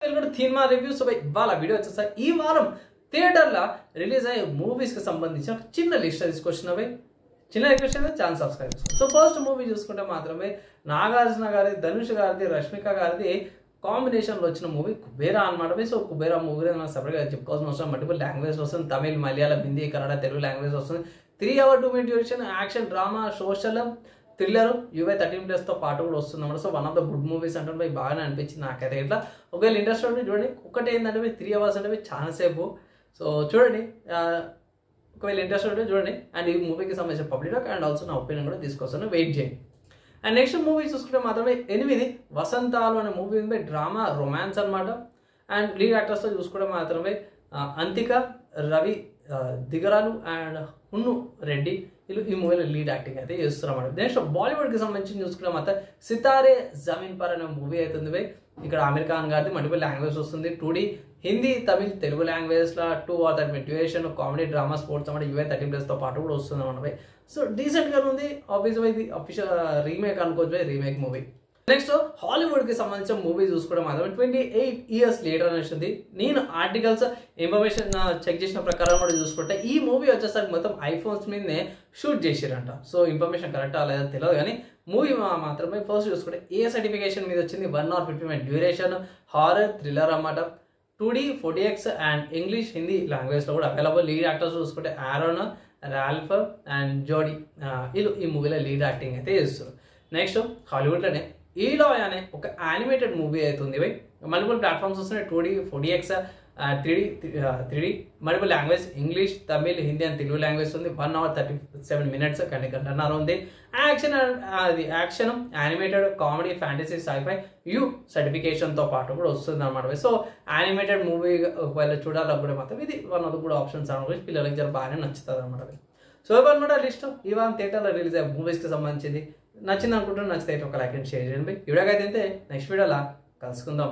Cinema reviews ఇవాళ video వచ్చేసరి ఈ వారం థియేటర్లో రిలీజ్ అయ్యే మూవీస్కి సంబంధించిన ఒక చిన్న లిస్ట్ తీసుకొచ్చినవి. చిన్న రిక్వెస్ట్ అయితే ఛానల్ సబ్స్క్రైబ్ చేసుకోండి. సో ఫస్ట్ మూవీ చూసుకుంటే మాత్రమే నాగార్జున గారి, ధనుష్ గారిది, రష్మిక గారిది కాంబినేషన్లో వచ్చిన మూవీ కుబేరా అనమాట. సో కుబేరా మూవీ మనకు సపరేట్గా చెప్పుకోవాల్సిన అవసరం మల్టిపుల్ లాంగ్వేజ్ వస్తుంది. తమిళ్, మలయాళం, హిందీ, కన్నడ, తెలుగు లాంగ్వేజ్ వస్తుంది. 3 hours 2 minute duration, action, drama, social, thriller, UA 13+ పాటు కూడా వస్తుంది అన్నమాట. So one of the good movies అంటే బాగానే అనిపించింది నాకైతే. ఇట్లా ఒకవేళ ఇంట్రెస్ట్ ఉంటే చూడండి. ఒకటి ఏంటంటే 3 hours అంటే చాలా సేపు. సో చూడండి, ఒకవేళ ఇంట్రెస్ట్ ఉంటే చూడండి. అండ్ ఈ మూవీకి సంబంధించిన పబ్లిక్ టాక్ అండ్ ఆల్సో నా ఒపీనియన్ కూడా తీసుకొస్తాను, వెయిట్ చేయండి. అండ్ నెక్స్ట్ మూవీ చూసుకుంటే మాత్రమే 8 వసంతాలు అనే మూవీ ఉంది. డ్రామా, రొమాన్స్ అనమాట. అండ్ లీడ్ యాక్టర్స్తో చూసుకుంటే మాత్రమే అంతిక, రవి దిగరాలు అండ్ హున్ను రెడ్డి వీళ్ళు ఈ మూవీలో లీడ్ యాక్టింగ్ అయితే చేస్తున్నమాట. నెక్స్ట్ బాలీవుడ్కి సంబంధించి చూసుకుంటే మాత్రం సితారే జమీన్ పర్ అనే మూవీ అవుతుంది. ఇక్కడ ఆమిర్ ఖాన్ గారిది మల్టిపుల్ లాంగ్వేజ్ వస్తుంది. 2D హిందీ, తమిళ్, తెలుగు లాంగ్వేజ్లో 2 hours 30 minute duration, comedy, drama, sports అన్నమాట. UA 13+ పాటు కూడా వస్తుంది అన్నమాట. సో డీసెంట్గా ఉంది. ఆబ్వియస్గా ఇది అఫీషియల్ రీమేక్ అనుకోవచ్చు, రీమేక్ మూవీ. నెక్స్ట్ హాలీవుడ్కి సంబంధించిన మూవీ చూసుకోవడం మాత్రం 28 years లేటర్ అని వచ్చింది. నేను ఆర్టికల్స్ ఇన్ఫర్మేషన్ చెక్ చేసిన ప్రకారం కూడా చూసుకుంటే ఈ మూవీ వచ్చేసరికి మొత్తం ఐఫోన్స్ మీదనే షూట్ చేసిరంట. సో ఇన్ఫర్మేషన్ కరెక్టా లేదా తెలియదు, కానీ మూవీ మాత్రమే ఫస్ట్ చూసుకుంటే ఏ సర్టిఫికేషన్ మీద వచ్చింది. 1 hour 50 minute duration, horror, thriller అన్నమాట. 2D 4DX and English, Hindi లాంగ్వేజ్లో కూడా అవైలబుల్. లీడ్ యాక్టర్స్ చూసుకుంటే ఆరోన్, రాల్ఫ్ అండ్ జోడీ వీళ్ళు ఈ మూవీలో లీడ్ యాక్టింగ్ అయితే చేస్తారు. నెక్స్ట్ హాలీవుడ్లోనే ఈలాయ్ అనే ఒక యానిమేటెడ్ మూవీ అవుతుంది. మల్టిపుల్ ప్లాట్ఫామ్స్ వస్తున్నాయి. 2D 4DX 3D multiple language, English, Tamil, Hindi and Telugu language ఉంది. 1 hour 37 minutes గంటన్నర ఉంది. Action animated, comedy, fantasy, sci-fi సర్టిఫికేషన్తో పాటు కూడా వస్తుంది అనమాట. సో యానిమేటెడ్ మూవీ ఒకవేళ చూడాలనుకుంటే మాత్రం ఇది one of the good options అనమాట. పిల్లలకి జర బాగానే నచ్చుతుంది అనమాట. సో ఇవన్నమాట లిస్ట్ ఈ వారం థియేటర్లో రిలీజ్ అయ్యే మూవీస్కి సంబంధించింది. నచ్చింది అనుకుంటున్నాను. నచ్చితే ఒక లైక్ అండ్ షేర్ చేయండి. వీడియోకి అయితే నెక్స్ట్ వీడియోలా కలుసుకుందాం.